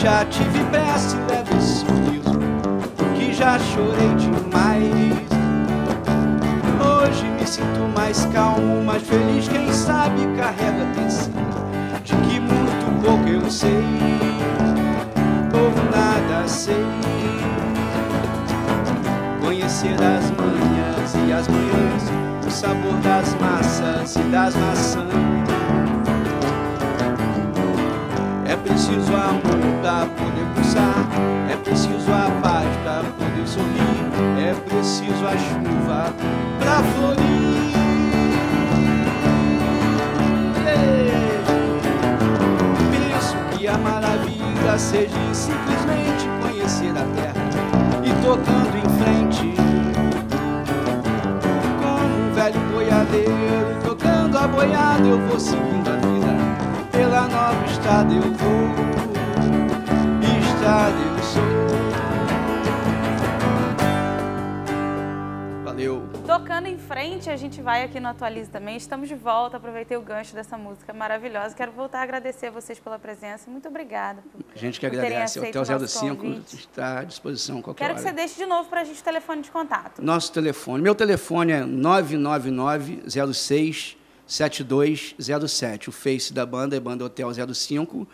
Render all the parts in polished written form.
já tive pressa e leve sorriso, que já chorei demais. Hoje me sinto mais calmo, mais feliz, quem sabe carrega a tensão de que muito pouco eu sei, ou nada sei. Conhecer as manhãs e as manhãs, o sabor das massas e das maçãs. É preciso amor pra poder pulsar, é preciso a paz pra poder sorrir, é preciso a chuva pra florir. Penso que a maravilha seja simplesmente conhecer a terra e tocando em frente, como um velho boiadeiro tocando a boiada, eu vou seguindo a vida. Pela nova estrada eu vou, estrada eu sou. Valeu. Tocando em frente, a gente vai aqui no Atualize também. Estamos de volta, aproveitei o gancho dessa música maravilhosa. Quero voltar a agradecer a vocês pela presença. Muito obrigada. A gente que agradece. O Hotel 05 está à disposição qualquer hora. Quero que você deixe de novo para a gente o telefone de contato. Nosso telefone. Meu telefone é 999-06-7207. O Face da banda é Banda Hotel 05.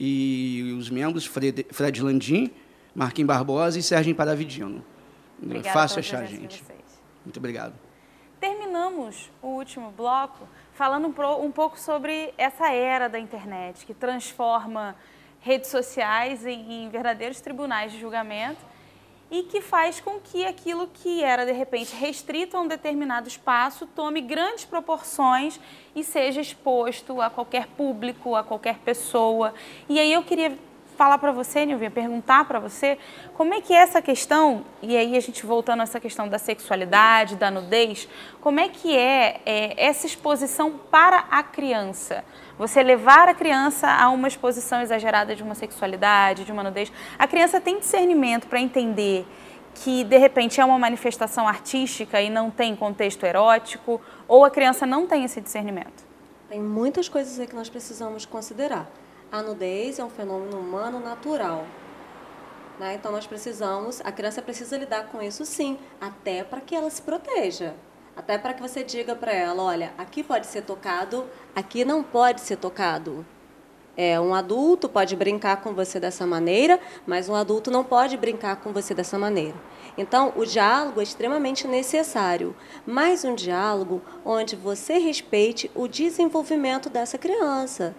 E os membros, Fred Landim, Marquinhos Barbosa e Serginho Paravidino. Obrigada. Fácil achar a gente. Muito obrigado. Terminamos o último bloco falando um pouco sobre essa era da internet, que transforma redes sociais em verdadeiros tribunais de julgamento e que faz com que aquilo que era, de repente, restrito a um determinado espaço tome grandes proporções e seja exposto a qualquer público, a qualquer pessoa. E aí eu queria falar para você, Nilvinha, perguntar para você como é que é essa questão, e aí a gente voltando a essa questão da sexualidade, da nudez, como é que é essa exposição para a criança? Você levar a criança a uma exposição exagerada de uma sexualidade, de uma nudez. A criança tem discernimento para entender que, de repente, é uma manifestação artística e não tem contexto erótico, ou a criança não tem esse discernimento? Tem muitas coisas aí que nós precisamos considerar. A nudez é um fenômeno humano natural, né? Então a criança precisa lidar com isso sim, até para que ela se proteja. Até para que você diga para ela, olha, aqui pode ser tocado, aqui não pode ser tocado. Um adulto pode brincar com você dessa maneira, mas um adulto não pode brincar com você dessa maneira. Então, o diálogo é extremamente necessário, mas um diálogo onde você respeite o desenvolvimento dessa criança.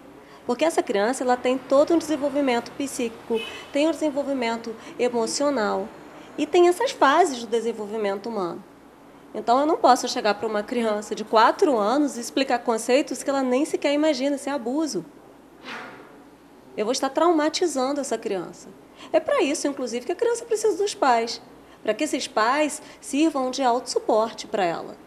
Porque essa criança ela tem todo um desenvolvimento psíquico, tem um desenvolvimento emocional e tem essas fases do desenvolvimento humano. Então, eu não posso chegar para uma criança de 4 anos e explicar conceitos que ela nem sequer imagina, isso é abuso. Eu vou estar traumatizando essa criança. É para isso, inclusive, que a criança precisa dos pais, para que esses pais sirvam de autossuporte para ela.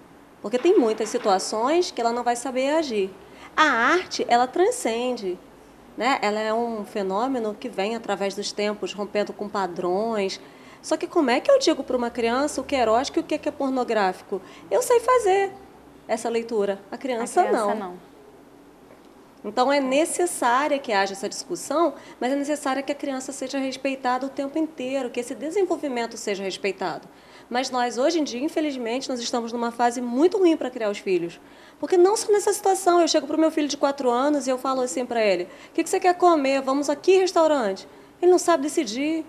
Porque tem muitas situações que ela não vai saber agir. A arte, ela transcende, né? Ela é um fenômeno que vem através dos tempos, rompendo com padrões. Só que como é que eu digo para uma criança o que é erótico e o que é pornográfico? Eu sei fazer essa leitura, a criança não. Então, é necessária que haja essa discussão, mas é necessário que a criança seja respeitada o tempo inteiro, que esse desenvolvimento seja respeitado. Mas nós, hoje em dia, infelizmente, nós estamos numa fase muito ruim para criar os filhos. Porque não só nessa situação, eu chego para o meu filho de 4 anos e eu falo assim para ele, o que você quer comer? Vamos aqui, restaurante. Ele não sabe decidir.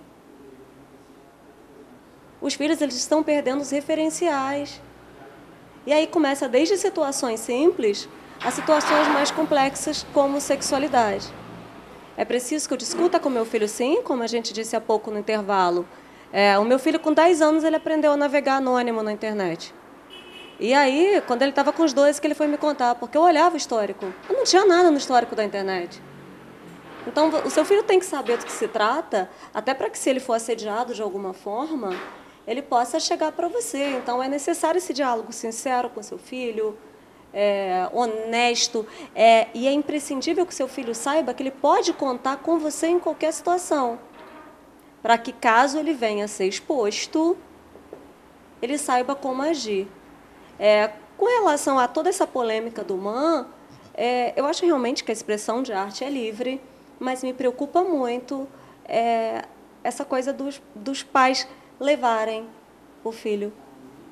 Os filhos eles estão perdendo os referenciais. E aí começa desde situações simples a situações mais complexas, como sexualidade. É preciso que eu discuta com meu filho, sim, como a gente disse há pouco no intervalo. O meu filho, com 10 anos, ele aprendeu a navegar anônimo na internet. E aí, quando ele estava com os 12, que ele foi me contar, porque eu olhava o histórico. Eu não tinha nada no histórico da internet. Então, o seu filho tem que saber do que se trata, até para que, se ele for assediado de alguma forma, ele possa chegar para você. Então, é necessário esse diálogo sincero com seu filho, honesto, e é imprescindível que seu filho saiba que ele pode contar com você em qualquer situação, para que, caso ele venha a ser exposto, ele saiba como agir. Com relação a toda essa polêmica do MAN, eu acho realmente que a expressão de arte é livre, mas me preocupa muito essa coisa dos pais levarem o filho.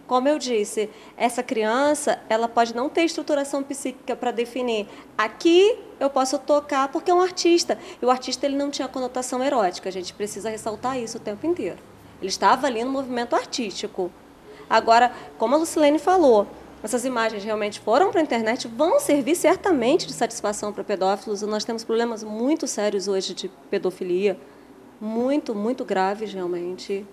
Como eu disse, essa criança, ela pode não ter estruturação psíquica para definir. Aqui eu posso tocar porque é um artista. E o artista ele não tinha conotação erótica. A gente precisa ressaltar isso o tempo inteiro. Ele estava ali no movimento artístico. Agora, como a Lucilene falou, essas imagens realmente foram para a internet, vão servir certamente de satisfação para pedófilos. Nós temos problemas muito sérios hoje de pedofilia, muito, muito graves realmente.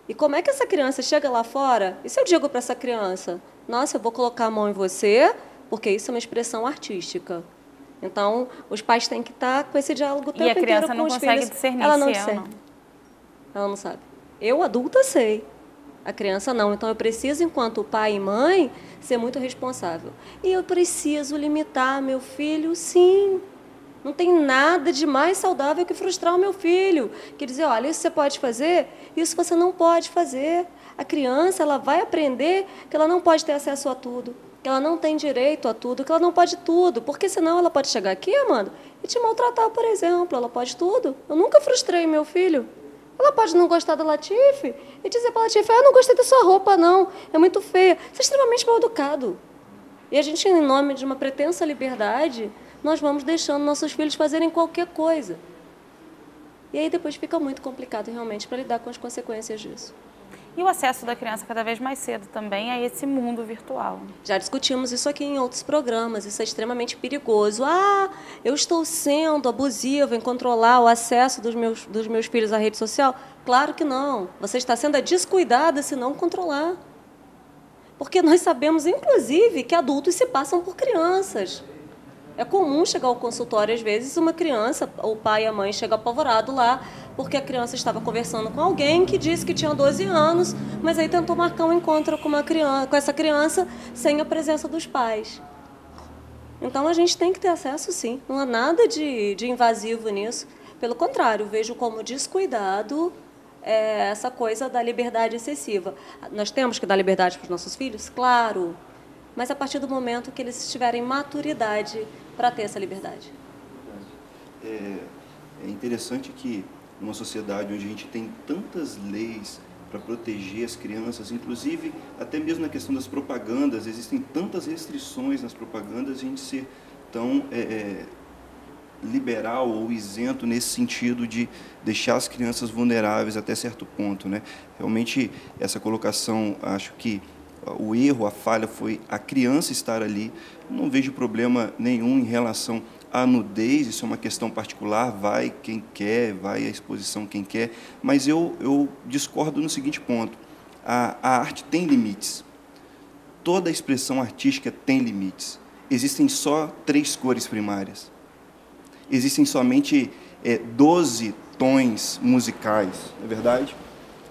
E como é que essa criança chega lá fora? E se eu digo para essa criança, nossa, eu vou colocar a mão em você, porque isso é uma expressão artística. Então, os pais têm que estar com esse diálogo o tempo inteiro com os filhos. E a criança não consegue discernir ela não se discerne. ou não. Ela não sabe. Eu, adulta, sei. A criança não. Então, eu preciso, enquanto pai e mãe, ser muito responsável. E eu preciso limitar meu filho, sim. Não tem nada de mais saudável que frustrar o meu filho. Que dizer, olha, isso você pode fazer, isso você não pode fazer. A criança, ela vai aprender que ela não pode ter acesso a tudo, que ela não tem direito a tudo, que ela não pode tudo. Porque senão ela pode chegar aqui, Amanda, e te maltratar, por exemplo. Ela pode tudo. Eu nunca frustrei meu filho. Ela pode não gostar da Latife e dizer para a Latife, eu não gostei da sua roupa, não. É muito feia. Você é extremamente mal educado. E a gente, em nome de uma pretensa liberdade, nós vamos deixando nossos filhos fazerem qualquer coisa. E aí depois fica muito complicado, realmente, para lidar com as consequências disso. E o acesso da criança cada vez mais cedo também a esse mundo virtual. Já discutimos isso aqui em outros programas, isso é extremamente perigoso. Ah, eu estou sendo abusiva em controlar o acesso dos meus filhos à rede social? Claro que não. Você está sendo descuidada se não controlar. Porque nós sabemos, inclusive, que adultos se passam por crianças. É comum chegar ao consultório, às vezes, uma criança, o pai e a mãe chegam apavorado lá, porque a criança estava conversando com alguém que disse que tinha 12 anos, mas aí tentou marcar um encontro com essa criança sem a presença dos pais. Então, a gente tem que ter acesso, sim. Não há nada de invasivo nisso. Pelo contrário, vejo como descuidado essa coisa da liberdade excessiva. Nós temos que dar liberdade para os nossos filhos? Claro. Mas a partir do momento que eles tiverem maturidade para ter essa liberdade. É interessante que numa sociedade onde a gente tem tantas leis para proteger as crianças, inclusive até mesmo na questão das propagandas, existem tantas restrições nas propagandas, a gente ser tão liberal ou isento nesse sentido de deixar as crianças vulneráveis até certo ponto, né? Realmente, essa colocação, acho que o erro, a falha foi a criança estar ali. Não vejo problema nenhum em relação à nudez, isso é uma questão particular, vai quem quer, vai à exposição quem quer, mas eu discordo no seguinte ponto: a arte tem limites, toda a expressão artística tem limites. Existem só 3 cores primárias, existem somente 12 tons musicais, não é verdade?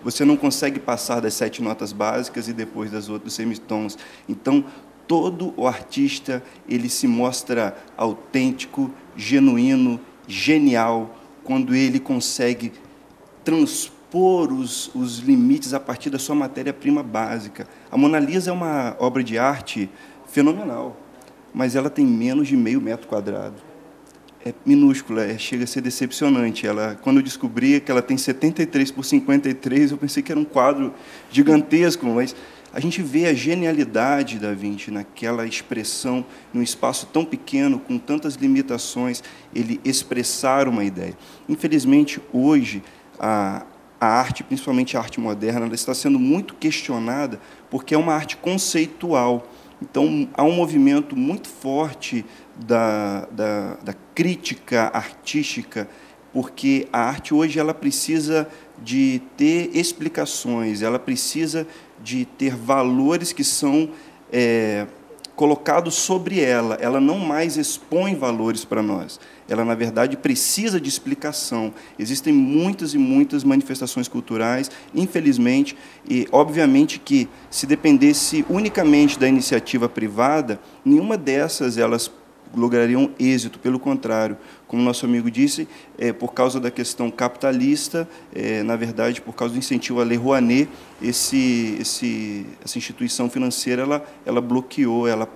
Você não consegue passar das 7 notas básicas e depois das outros semitons. Então, todo o artista, ele se mostra autêntico, genuíno, genial, quando ele consegue transpor os limites a partir da sua matéria-prima básica. A Mona Lisa é uma obra de arte fenomenal, mas ela tem menos de meio metro quadrado. É minúscula, chega a ser decepcionante. Quando eu descobri que ela tem 73 por 53, eu pensei que era um quadro gigantesco, mas a gente vê a genialidade da Vinci naquela expressão, num espaço tão pequeno, com tantas limitações, ele expressar uma ideia. Infelizmente, hoje, a arte, principalmente a arte moderna, ela está sendo muito questionada porque é uma arte conceitual. Então, há um movimento muito forte da crítica artística, porque a arte hoje ela precisa de ter explicações, ela precisa de ter valores que são colocados sobre ela não mais expõe valores para nós, ela, na verdade, precisa de explicação. Existem muitas e muitas manifestações culturais, infelizmente, e, obviamente, que, se dependesse unicamente da iniciativa privada, nenhuma dessas elas lograriam êxito. Pelo contrário, como nosso amigo disse, por causa da questão capitalista, na verdade, por causa do incentivo à Lei Rouanet, essa instituição financeira ela bloqueou, ela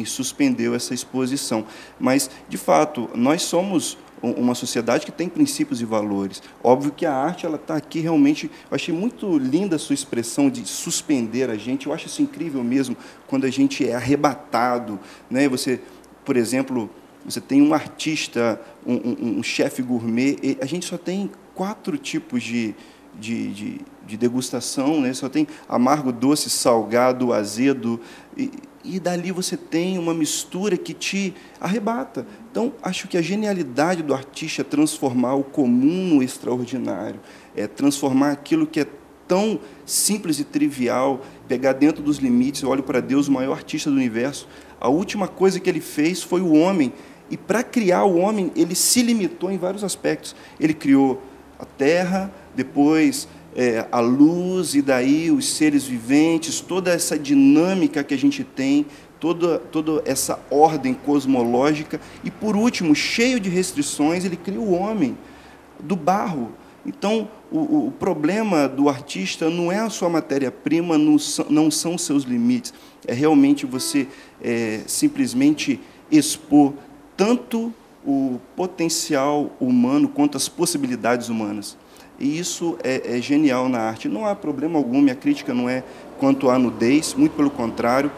suspendeu essa exposição. Mas, de fato, nós somos uma sociedade que tem princípios e valores. Óbvio que a arte ela está aqui realmente. Eu achei muito linda a sua expressão de suspender a gente. Eu acho isso incrível mesmo quando a gente é arrebatado, né? Você, por exemplo, você tem um artista, um chefe gourmet. E a gente só tem 4 tipos de degustação, né? Só tem amargo, doce, salgado, azedo, e dali você tem uma mistura que te arrebata. Então, acho que a genialidade do artista é transformar o comum no extraordinário, é transformar aquilo que é tão simples e trivial, pegar dentro dos limites. Eu olho para Deus, o maior artista do universo, a última coisa que ele fez foi o homem, e para criar o homem, ele se limitou em vários aspectos. Ele criou a terra, depois a luz, e daí os seres viventes, toda essa dinâmica que a gente tem, toda essa ordem cosmológica, e, por último, cheio de restrições, ele cria o homem do barro. Então, o problema do artista não é a sua matéria-prima, não são os seus limites, é realmente você simplesmente expor tanto o potencial humano quanto as possibilidades humanas. E isso é genial na arte. Não há problema algum, minha crítica não é quanto à nudez, muito pelo contrário,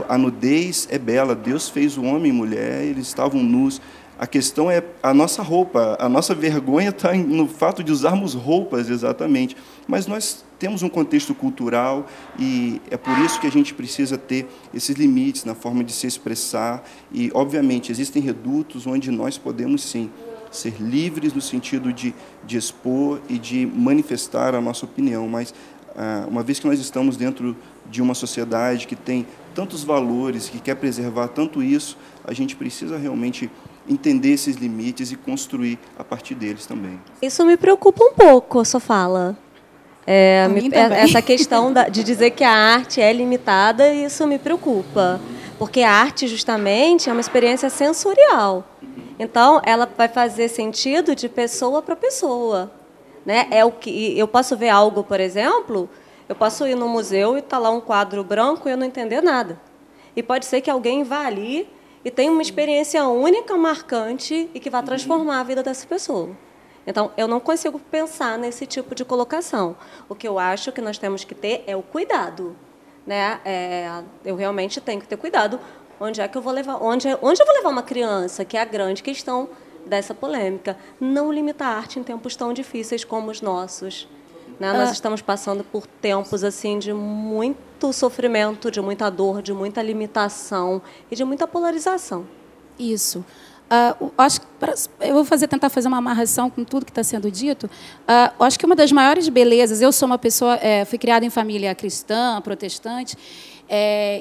a nudez é bela, Deus fez o homem e mulher, eles estavam nus. A questão é a nossa roupa, a nossa vergonha está no fato de usarmos roupas, exatamente. Mas nós temos um contexto cultural e é por isso que a gente precisa ter esses limites na forma de se expressar. E, obviamente, existem redutos onde nós podemos, sim, ser livres no sentido de expor e de manifestar a nossa opinião, mas uma vez que nós estamos dentro de uma sociedade que tem tantos valores, que quer preservar tanto isso, a gente precisa realmente entender esses limites e construir a partir deles também. Isso me preocupa um pouco, a sua fala. Essa questão de dizer que a arte é limitada, isso me preocupa, porque a arte, justamente, é uma experiência sensorial. Então, ela vai fazer sentido de pessoa para pessoa, né? Eu posso ver algo, por exemplo, eu posso ir no museu e está lá um quadro branco e eu não entender nada. E pode ser que alguém vá ali e tenha uma experiência única, marcante, e que vai transformar a vida dessa pessoa. Então, eu não consigo pensar nesse tipo de colocação. O que eu acho que nós temos que ter é o cuidado, né? Eu realmente tenho que ter cuidado. Onde é que eu vou levar? Onde eu vou levar uma criança, que é a grande questão dessa polêmica? Não limitar a arte em tempos tão difíceis como os nossos, né? Nós estamos passando por tempos assim de muito sofrimento, de muita dor, de muita limitação e de muita polarização. Isso. Acho que eu vou tentar fazer uma amarração com tudo que está sendo dito. Acho que uma das maiores belezas, eu sou uma pessoa, fui criada em família cristã, protestante,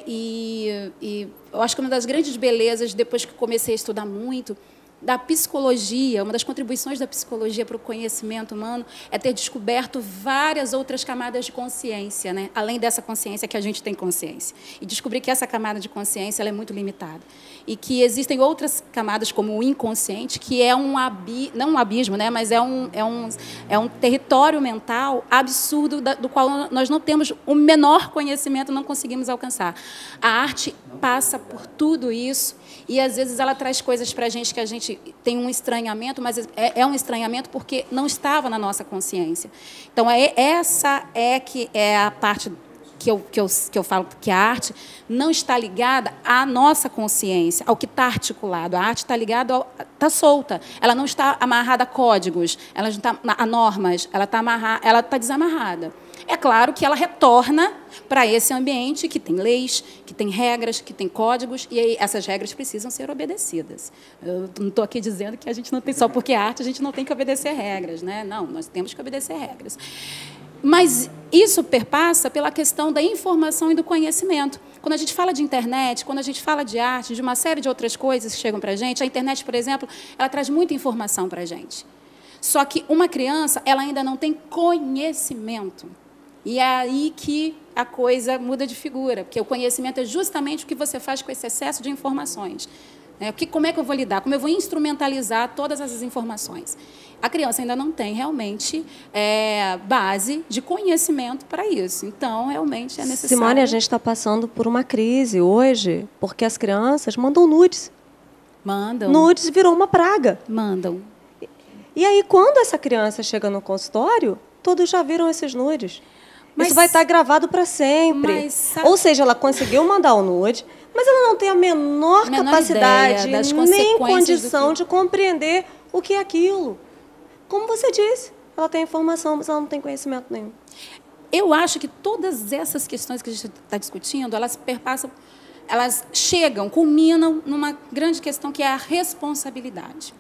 e eu acho que uma das grandes belezas, depois que comecei a estudar muito, da psicologia, uma das contribuições da psicologia para o conhecimento humano é ter descoberto várias outras camadas de consciência, né? Além dessa consciência que a gente tem consciência. E descobrir que essa camada de consciência ela é muito limitada. E que existem outras camadas, como o inconsciente, que é não um abismo, né? Mas é um território mental absurdo do qual nós não temos o menor conhecimento, não conseguimos alcançar. A arte passa por tudo isso e, às vezes, ela traz coisas para a gente que a gente tem um estranhamento, mas é um estranhamento porque não estava na nossa consciência. Então, essa é a parte que eu falo que a arte não está ligada à nossa consciência, ao que está articulado. A arte está ligada, está solta. Ela não está amarrada a códigos, ela não está a normas, ela está desamarrada. É claro que ela retorna para esse ambiente que tem leis, que tem regras, que tem códigos, e aí essas regras precisam ser obedecidas. Eu não estou aqui dizendo que a gente não tem, só porque é arte, a gente não tem que obedecer regras, né? Não, nós temos que obedecer regras. Mas isso perpassa pela questão da informação e do conhecimento. Quando a gente fala de internet, quando a gente fala de arte, de uma série de outras coisas que chegam para a gente, a internet, por exemplo, ela traz muita informação para a gente. Só que uma criança, ela ainda não tem conhecimento. E é aí que a coisa muda de figura, porque o conhecimento é justamente o que você faz com esse excesso de informações. Como é que eu vou lidar? Como eu vou instrumentalizar todas essas informações? A criança ainda não tem realmente base de conhecimento para isso. Então, realmente é necessário... Simone, a gente está passando por uma crise hoje, porque as crianças mandam nudes. Mandam. Nudes virou uma praga. Mandam. E aí, quando essa criança chega no consultório, todos já viram esses nudes. Isso vai estar gravado para sempre. Ou seja, ela conseguiu mandar o nude, mas ela não tem a menor capacidade, nem condição de compreender o que é aquilo. Como você disse, ela tem informação, mas ela não tem conhecimento nenhum. Eu acho que todas essas questões que a gente está discutindo, elas perpassam, elas chegam, culminam numa grande questão que é a responsabilidade.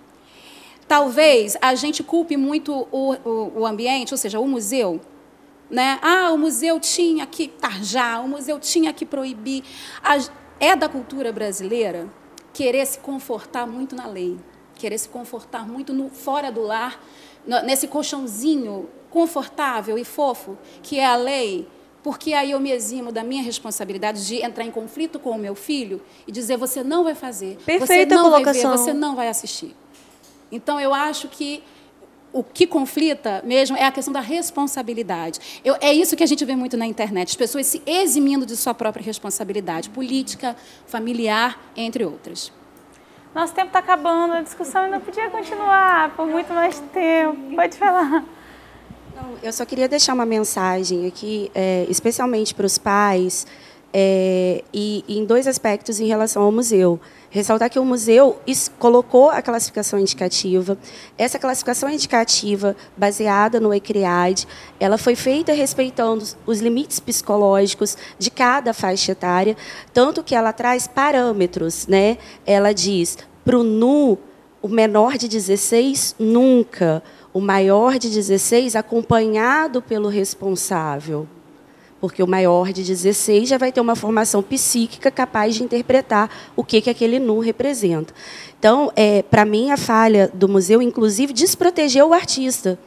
Talvez a gente culpe muito o ambiente, ou seja, o museu, né? O museu tinha que tarjar, o museu tinha que proibir. É da cultura brasileira querer se confortar muito na lei, querer se confortar muito fora do lar, nesse colchãozinho confortável e fofo que é a lei, porque aí eu me eximo da minha responsabilidade de entrar em conflito com o meu filho e dizer: você não vai fazer, você não vai ver, você não vai assistir. Então, eu acho que o que conflita mesmo é a questão da responsabilidade. É isso que a gente vê muito na internet, as pessoas se eximindo de sua própria responsabilidade política, familiar, entre outras. Nosso tempo está acabando, a discussão ainda podia continuar por muito mais tempo. Pode falar. Não, eu só queria deixar uma mensagem aqui, especialmente para os pais, e em dois aspectos em relação ao museu. Ressaltar que o museu colocou a classificação indicativa. Essa classificação indicativa, baseada no ECRIAD, ela foi feita respeitando os limites psicológicos de cada faixa etária, tanto que ela traz parâmetros, né? Ela diz, para o NU, o menor de 16, nunca. O maior de 16, acompanhado pelo responsável. Porque o maior de 16 já vai ter uma formação psíquica capaz de interpretar o que aquele nu representa. Então, para mim, a falha do museu, inclusive, desprotegeu o artista.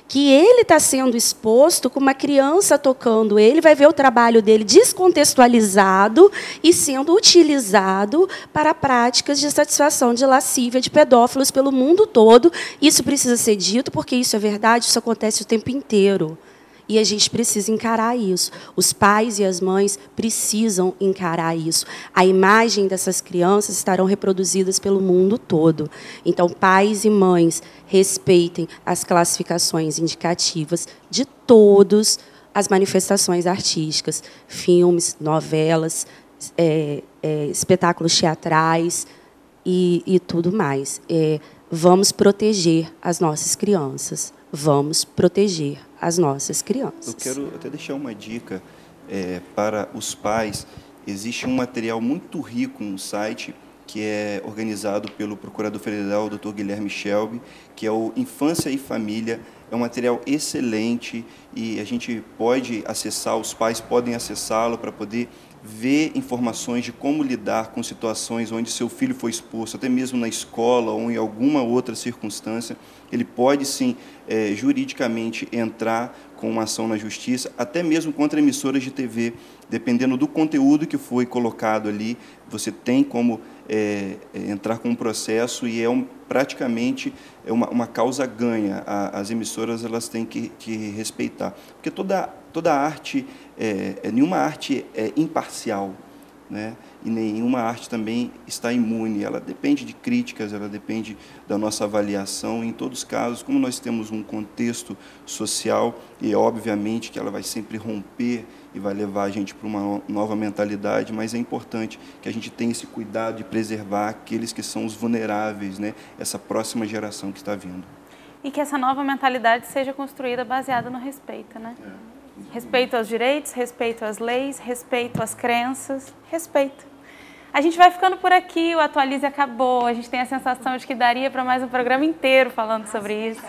Que ele está sendo exposto com uma criança tocando ele, vai ver o trabalho dele descontextualizado e sendo utilizado para práticas de satisfação de lascívia de pedófilos pelo mundo todo. Isso precisa ser dito, porque isso é verdade, isso acontece o tempo inteiro. E a gente precisa encarar isso. Os pais e as mães precisam encarar isso. A imagem dessas crianças estarão reproduzidas pelo mundo todo. Então, pais e mães, respeitem as classificações indicativas de todas as manifestações artísticas, filmes, novelas, espetáculos teatrais e tudo mais. Vamos proteger as nossas crianças. Vamos proteger as nossas crianças. Eu quero até deixar uma dica para os pais. Existe um material muito rico no site que é organizado pelo Procurador Federal, Dr. Guilherme Shelby, que é o Infância e Família. É um material excelente e a gente pode acessar, os pais podem acessá-lo para poder ver informações de como lidar com situações onde seu filho foi exposto, até mesmo na escola ou em alguma outra circunstância. Ele pode, sim, juridicamente entrar com uma ação na justiça, até mesmo contra emissoras de TV. Dependendo do conteúdo que foi colocado ali, você tem como entrar com um processo e praticamente uma causa ganha. As emissoras elas têm que respeitar. Porque toda arte, nenhuma arte é imparcial, né? E nenhuma arte também está imune. Ela depende de críticas, ela depende da nossa avaliação. Em todos os casos, como nós temos um contexto social, e obviamente que ela vai sempre romper e vai levar a gente para uma nova mentalidade, mas é importante que a gente tenha esse cuidado de preservar aqueles que são os vulneráveis, né? Essa próxima geração que está vindo. E que essa nova mentalidade seja construída baseada no respeito, né? Respeito aos direitos, respeito às leis, respeito às crenças, respeito. A gente vai ficando por aqui, o Atualize acabou, a gente tem a sensação de que daria para mais um programa inteiro falando sobre isso.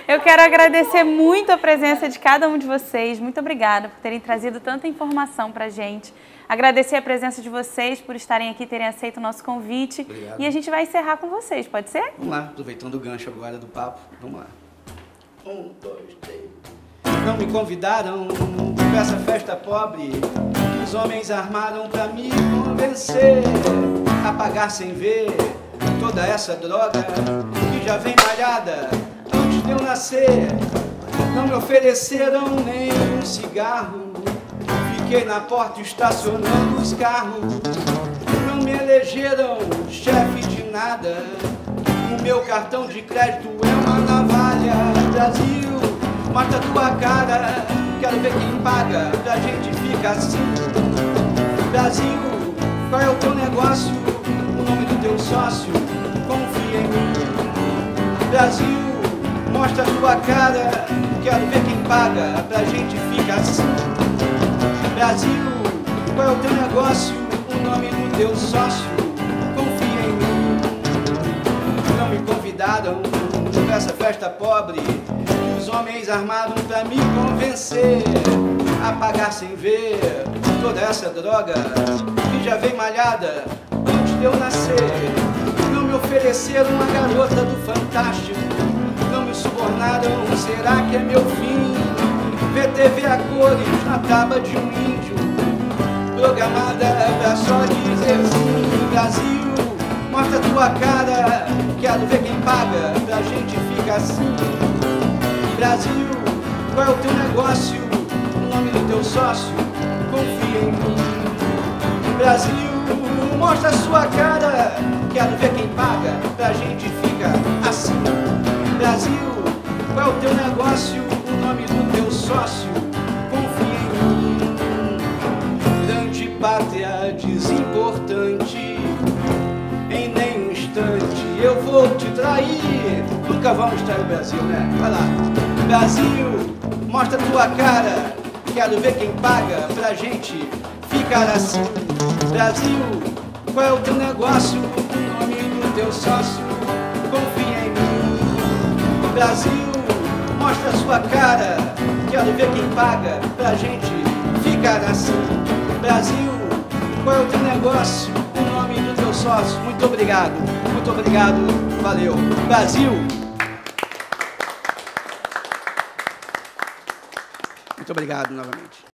Eu quero agradecer muito a presença de cada um de vocês, muito obrigada por terem trazido tanta informação para a gente. Agradecer a presença de vocês por estarem aqui, terem aceito o nosso convite. Obrigado. E a gente vai encerrar com vocês, pode ser? Vamos lá, aproveitando o gancho agora do papo, vamos lá. 1, 2, 3. Não me convidaram pra essa festa pobre que os homens armaram pra me convencer a pagar sem ver toda essa droga que já vem malhada antes de eu nascer. Não me ofereceram nem um cigarro, fiquei na porta estacionando os carros. Não me elegeram chefe de nada, meu cartão de crédito é uma navalha. Brasil, mostra tua cara, quero ver quem paga, pra gente fica assim. Brasil, qual é o teu negócio, o nome do teu sócio, confia em mim. Brasil, mostra tua cara, quero ver quem paga, pra gente fica assim. Brasil, qual é o teu negócio, o nome do teu sócio, confia em mim. Não me convidaram pra essa festa pobre, que os homens armaram pra me convencer a pagar sem ver toda essa droga que já vem malhada antes de eu nascer. Não me ofereceram uma garota do Fantástico, não me subornaram, será que é meu fim? Ver TV a cores na taba de um índio, programada pra só dizer sim. Brasil, mostra tua cara, quero ver quem paga, pra gente fica assim. Brasil, qual é o teu negócio, o nome do teu sócio, confia em mim. Brasil, mostra sua cara, quero ver quem paga, pra gente fica assim. Brasil, qual é o teu negócio, o nome do teu sócio, confia em mim. Grande pátria desimportante, em nenhum instante eu vou te trair. Nunca vamos trair o Brasil, né? Vai lá. Brasil, mostra tua cara, quero ver quem paga, pra gente ficar assim. Brasil, qual é o teu negócio, o nome do teu sócio, confia em mim. Brasil, mostra sua cara, quero ver quem paga, pra gente ficar assim. Brasil, qual é o teu negócio, o nome do teu sócio, muito obrigado, valeu. Brasil, muito obrigado novamente.